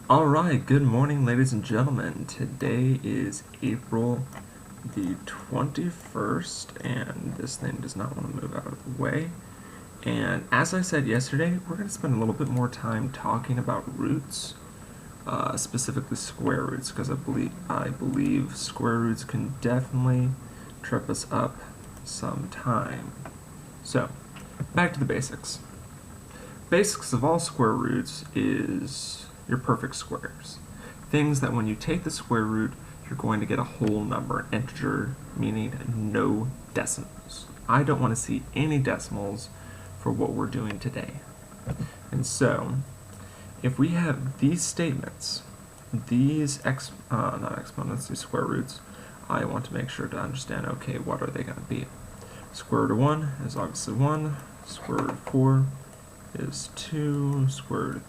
Alright, good morning, ladies and gentlemen. Today is April the 21st, and this thing does not want to move out of the way. And as I said yesterday, we're going to spend a little bit more time talking about roots, specifically square roots, because I believe square roots can definitely trip us up sometime. So, back to the basics. Basics of all square roots is your perfect squares. Things that when you take the square root, you're going to get a whole number, an integer, meaning no decimals. I don't want to see any decimals for what we're doing today. And so, if we have these statements, these not exponents, these square roots, I want to make sure to understand, okay, what are they going to be? Square root of 1 is obviously 1, square root of 4 is 2, square root of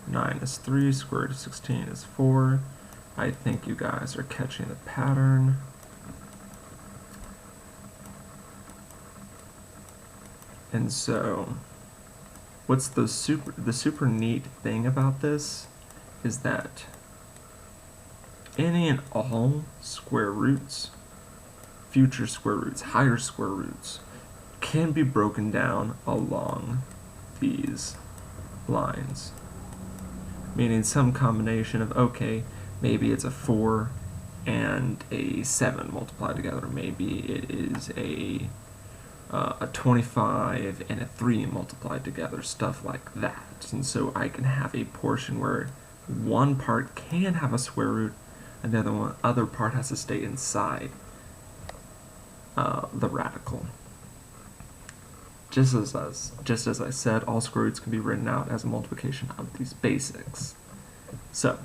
9 is 3, square root of 16 is 4. I think you guys are catching the pattern. And so, what's the super neat thing about this is that any and all square roots, future square roots, higher square roots, can be broken down along these lines. Meaning some combination of, okay, maybe it's a 4 and a 7 multiplied together. Maybe it is a 25 and a 3 multiplied together, stuff like that. And so I can have a portion where one part can have a square root, and the other part has to stay inside the radical. Just as I said, all square roots can be written out as a multiplication of these basics. So,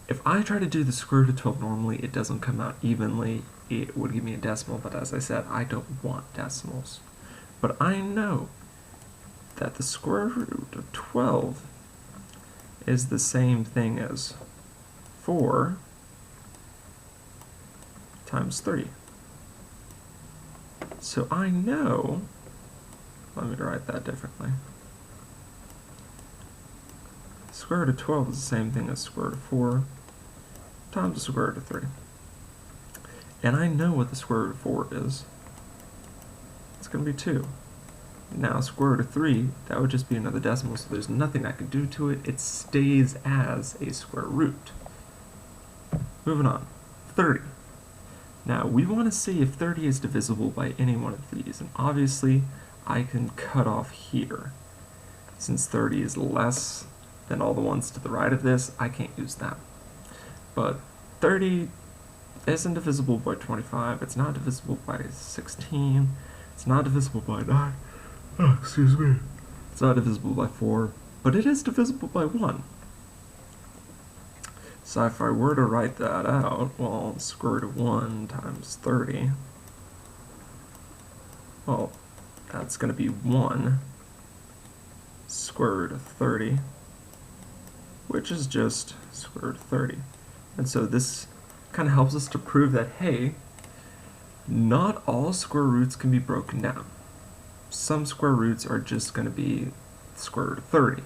if I try to do the square root of 12 normally, it doesn't come out evenly. It would give me a decimal, but as I said, I don't want decimals. But I know that the square root of 12 is the same thing as 4 times 3. So I know, let me write that differently. Square root of 12 is the same thing as square root of 4 times the square root of 3. And I know what the square root of 4 is. It's going to be 2. Now, square root of 3, that would just be another decimal, so there's nothing I could do to it. It stays as a square root. Moving on. 30. Now, we want to see if 30 is divisible by any one of these, and obviously, I can cut off here. Since 30 is less than all the ones to the right of this, I can't use that. But 30 isn't divisible by 25, it's not divisible by 16, it's not divisible by 9, excuse me, it's not divisible by 4, but it is divisible by 1. So if I were to write that out, well, square root of 1 times 30, well, that's going to be 1 square root of 30, which is just square root of 30. And so this kind of helps us to prove that, hey, not all square roots can be broken down. Some square roots are just going to be square root of 30.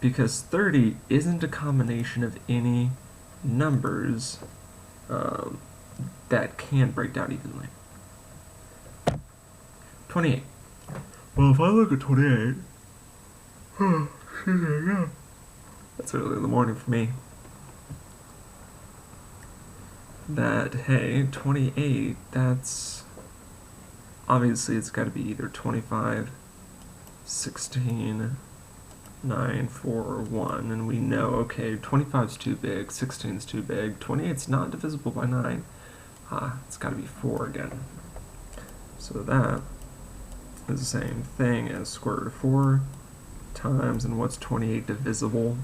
Because 30 isn't a combination of any numbers that can break down evenly. 28. Well, if I look at 28, that's early in the morning for me. That, hey, 28, that's, obviously it's got to be either 25, 16, 9, 4, or 1, and we know, okay, 25's too big, 16's too big, 28's not divisible by 9, it's got to be 4 again. So that is the same thing as square root of 4 times, and what's 28 divisible?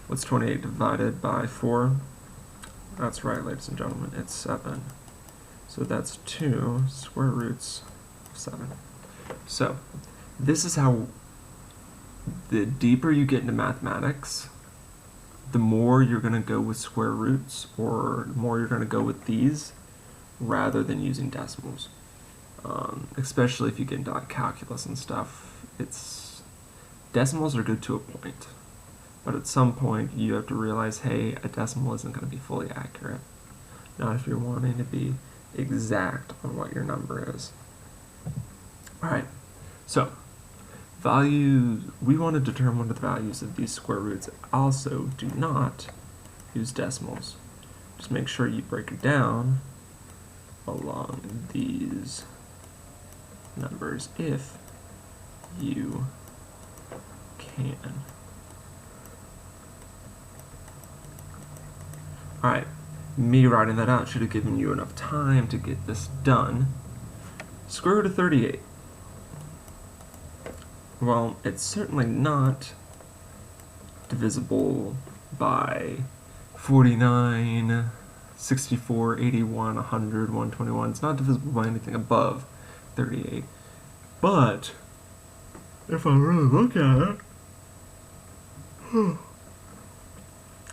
What's 28 divided by 4? That's right, ladies and gentlemen, it's 7. So that's 2 square roots of 7. So, this is how, the deeper you get into mathematics, the more you're going to go with square roots, or the more you're going to go with these, rather than using decimals. Especially if you get into like calculus and stuff, decimals are good to a point. But at some point, you have to realize, hey, a decimal isn't going to be fully accurate. Not if you're wanting to be exact on what your number is. All right, so values, we want to determine the values of these square roots. Also, do not use decimals. Just make sure you break it down along these numbers if you can. Alright, me writing that out should have given you enough time to get this done. Square root of 38. Well, it's certainly not divisible by 49, 64, 81, 100, 121. It's not divisible by anything above 38. But if I really look at it,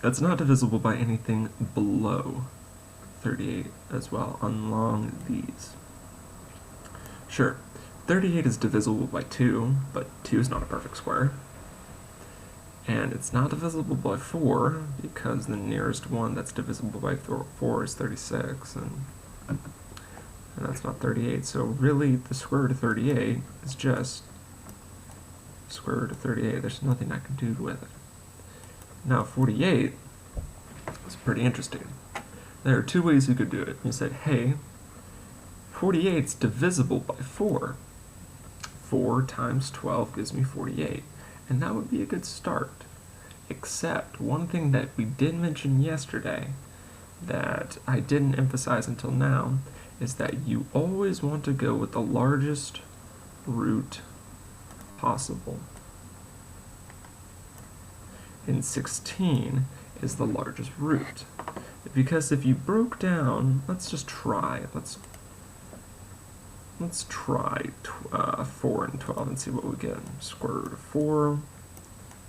it's not divisible by anything below 38 as well, along these. Sure, 38 is divisible by 2, but 2 is not a perfect square. And it's not divisible by 4, because the nearest one that's divisible by 4 is 36, and that's not 38. So really, the square root of 38 is just square root of 38. There's nothing I can do with it. Now, 48 is pretty interesting. There are two ways you could do it. You said, hey, 48 is divisible by 4. 4 times 12 gives me 48. And that would be a good start. Except one thing that we did mention yesterday that I didn't emphasize until now is that you always want to go with the largest root possible. And 16 is the largest root. Because if you broke down, let's just try, let's try 4 and 12 and see what we get. Square root of 4,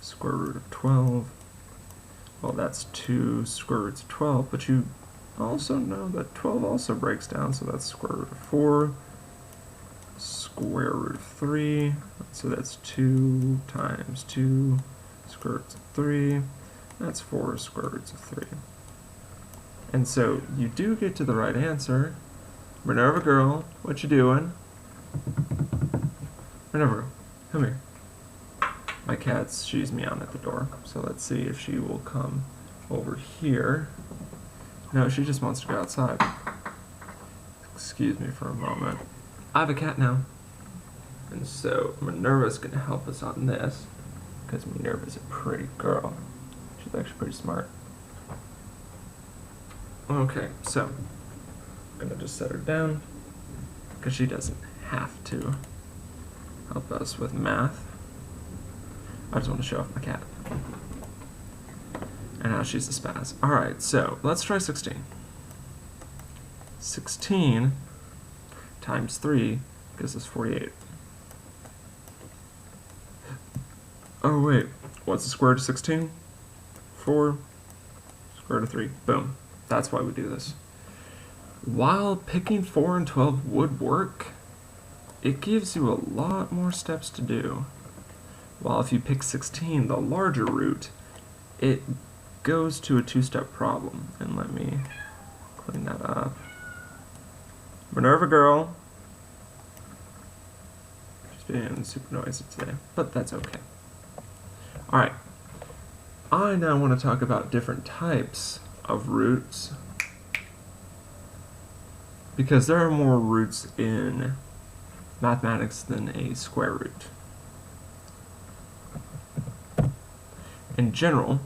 square root of 12. Well, that's 2 square roots of 12, but you also know that 12 also breaks down, so that's square root of 4, square root of 3, so that's 2 times 2 square roots of 3, that's 4 square roots of 3. And so you do get to the right answer. Minerva girl, what you doing? Minerva, come here. My she's meowing at the door, so let's see if she will come over here. No, she just wants to go outside. Excuse me for a moment. I have a cat now. And so Minerva's gonna help us on this, because Minerva's a pretty girl. She's actually pretty smart. Okay, so I'm gonna just set her down, because she doesn't have to help us with math. I just want to show off my cat. And now she's a spaz. Alright, so let's try 16. 16 times 3 gives us 48. Oh wait, what's the square root of 16? 4 square root of 3. Boom. That's why we do this. While picking 4 and 12 would work, it gives you a lot more steps to do. While if you pick 16, the larger root, it goes to a two-step problem. And let me clean that up. Minerva girl. She's being super noisy today, but that's okay. Alright, I now want to talk about different types of roots, because there are more roots in mathematics than a square root. In general,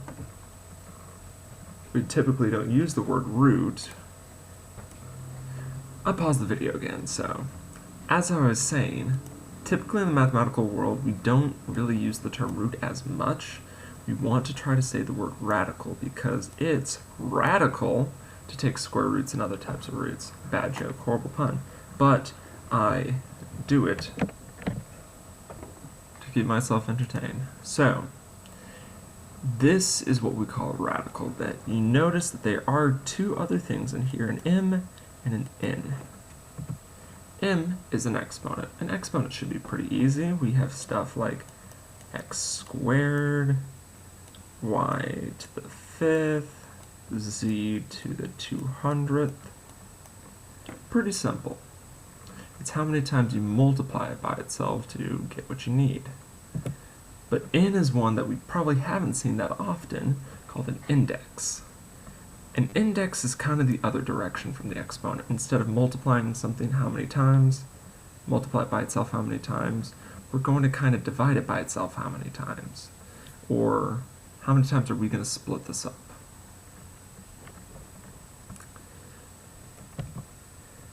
we typically don't use the word root. I paused the video again, so as I was saying, typically in the mathematical world, we don't really use the term root as much. We want to try to say the word radical because it's radical to take square roots and other types of roots. Bad joke, horrible pun. But I do it to keep myself entertained. So, this is what we call a radical. That you notice that there are two other things in here, an m and an n. M is an exponent. An exponent should be pretty easy. We have stuff like x squared, y to the 5th, z to the 200th. Pretty simple. It's how many times you multiply it by itself to get what you need. But n is one that we probably haven't seen that often, called an index. An index is kind of the other direction from the exponent. Instead of multiplying something how many times, multiply it by itself how many times, we're going to kind of divide it by itself how many times. Or how many times are we going to split this up?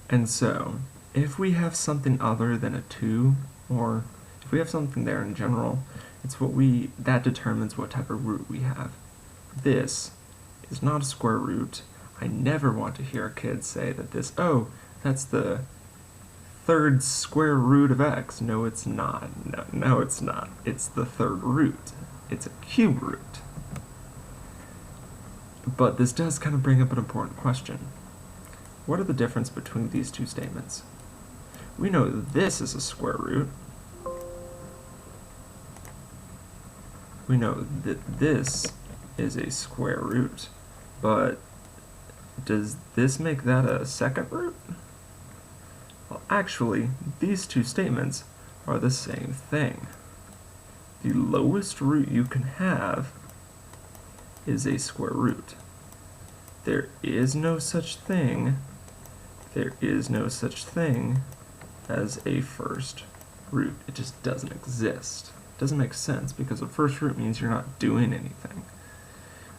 And so, if we have something other than a 2, or if we have something there in general, that determines what type of root we have. This is not a square root. I never want to hear a kid say that that's the 3rd square root of x. No, it's not. No, it's not. It's the 3rd root. It's a cube root. But this does kind of bring up an important question. What are the difference between these two statements? We know that this is a square root. We know that this is a square root, but does this make that a 2nd root? Well, actually, these two statements are the same thing. The lowest root you can have is a square root. There is no such thing as a first root. It just doesn't exist. It doesn't make sense because a first root means you're not doing anything.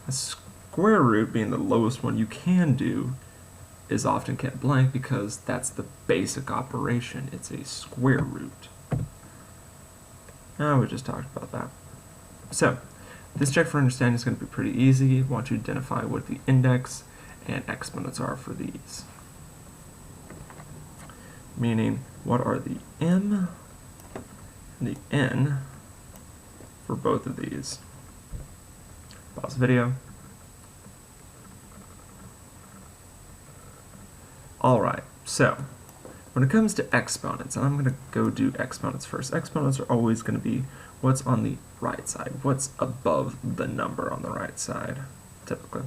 A square root, being the lowest one you can do, is often kept blank because that's the basic operation. It's a square root. We just talked about that. So, this check for understanding is going to be pretty easy. I want you to identify what the index and exponents are for these. Meaning, what are the m and the n for both of these? Pause the video. Alright, so when it comes to exponents, and I'm going to go do exponents first. Exponents are always going to be what's on the right side, what's above the number on the right side, typically.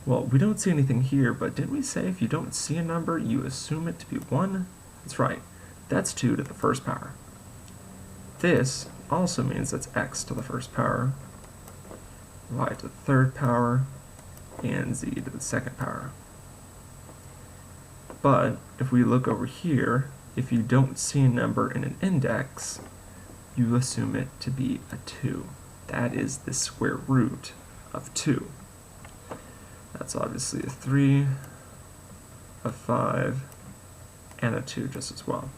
Well, we don't see anything here, but didn't we say if you don't see a number, you assume it to be 1? That's right. That's 2 to the 1st power. This also means that's x to the 1st power, y to the 3rd power, and z to the 2nd power. But if we look over here, if you don't see a number in an index, you assume it to be a 2. That is the square root of 2. That's obviously a 3, a 5, and a 2 just as well.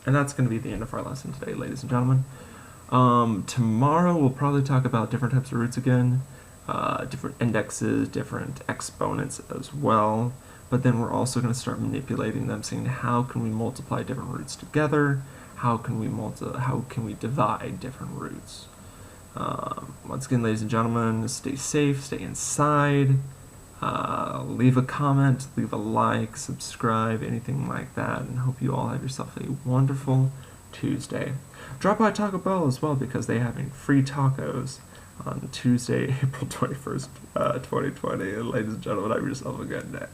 And that's going to be the end of our lesson today, ladies and gentlemen. Tomorrow we'll probably talk about different types of roots again, different indexes, different exponents as well. But then we're also going to start manipulating them, saying how can we multiply different roots together? How can we divide different roots? Once again, ladies and gentlemen, stay safe, stay inside. Leave a comment, leave a like, subscribe, anything like that, and hope you all have yourself a wonderful Tuesday. Drop by Taco Bell as well because they're having free tacos on Tuesday, April 21st, 2020. And ladies and gentlemen, have yourself a good day.